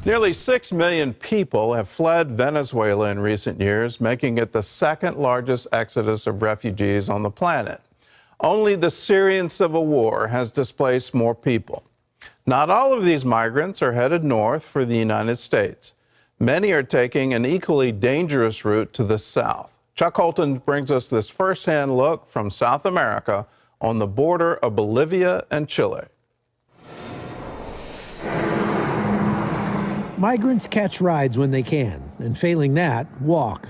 Nearly 6 million people have fled Venezuela in recent years, making it the second largest exodus of refugees on the planet. Only the Syrian civil war has displaced more people. Not all of these migrants are headed north for the United States. Many are taking an equally dangerous route to the south. Chuck Holton brings us this firsthand look from South America on the border of Bolivia and Chile. Migrants catch rides when they can, and failing that, walk.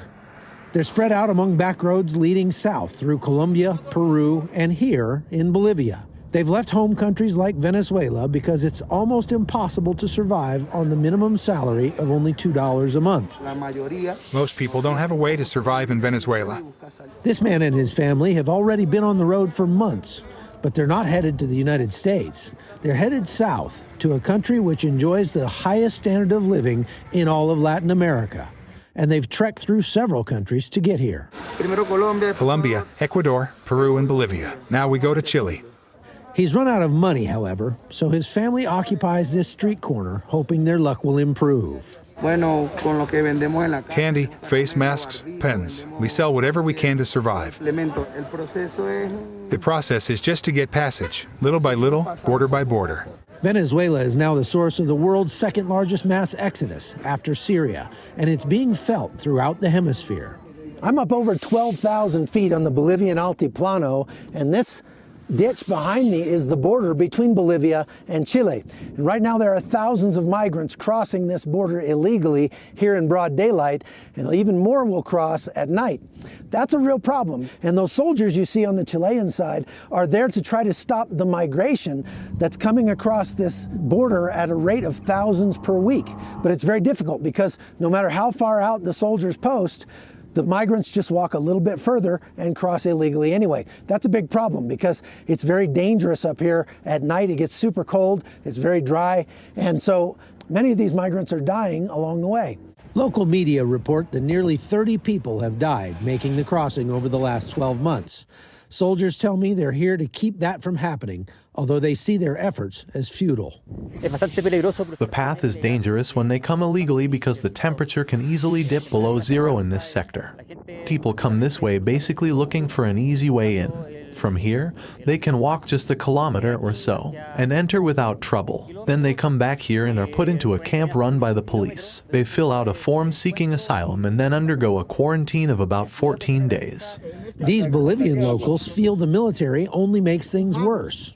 They're spread out among back roads leading south through Colombia, Peru, and here in Bolivia. They've left home countries like Venezuela because it's almost impossible to survive on the minimum salary of only $2 a month. Most people don't have a way to survive in Venezuela. This man and his family have already been on the road for months, but they're not headed to the United States. They're headed south to a country which enjoys the highest standard of living in all of Latin America. And they've trekked through several countries to get here. Colombia, Ecuador, Peru, and Bolivia. Now we go to Chile. He's run out of money, however, so his family occupies this street corner, hoping their luck will improve. Candy, face masks, pens. We sell whatever we can to survive. The process is just to get passage, little by little, border by border. Venezuela is now the source of the world's second largest mass exodus after Syria, and it's being felt throughout the hemisphere. I'm up over 12,000 feet on the Bolivian Altiplano, and this ditch behind me is the border between Bolivia and Chile. And right now there are thousands of migrants crossing this border illegally here in broad daylight, and even more will cross at night. That's a real problem. And those soldiers you see on the Chilean side are there to try to stop the migration that's coming across this border at a rate of thousands per week. But it's very difficult because no matter how far out the soldiers post, the migrants just walk a little bit further and cross illegally anyway. That's a big problem because it's very dangerous up here at night. It gets super cold, it's very dry, and so many of these migrants are dying along the way. Local media report that nearly 30 people have died making the crossing over the last 12 months. Soldiers tell me they're here to keep that from happening, although they see their efforts as futile. The path is dangerous when they come illegally because the temperature can easily dip below zero in this sector. People come this way basically looking for an easy way in. From here, they can walk just a kilometer or so and enter without trouble. Then they come back here and are put into a camp run by the police. They fill out a form seeking asylum and then undergo a quarantine of about 14 days. These Bolivian locals feel the military only makes things worse.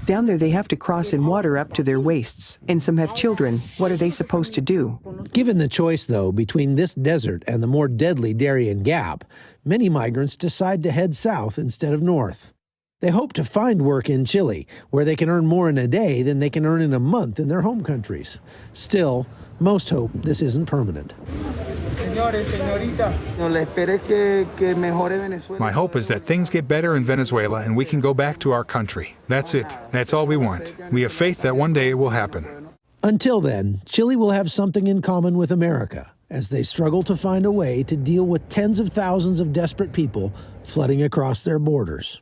Down there they have to cross in water up to their waists, and some have children. What are they supposed to do? Given the choice, though, between this desert and the more deadly Darien Gap, many migrants decide to head south instead of north. They hope to find work in Chile, where they can earn more in a day than they can earn in a month in their home countries. Still, most hope this isn't permanent. My hope is that things get better in Venezuela and we can go back to our country. That's it. That's all we want. We have faith that one day it will happen. Until then, Chile will have something in common with America as they struggle to find a way to deal with tens of thousands of desperate people flooding across their borders.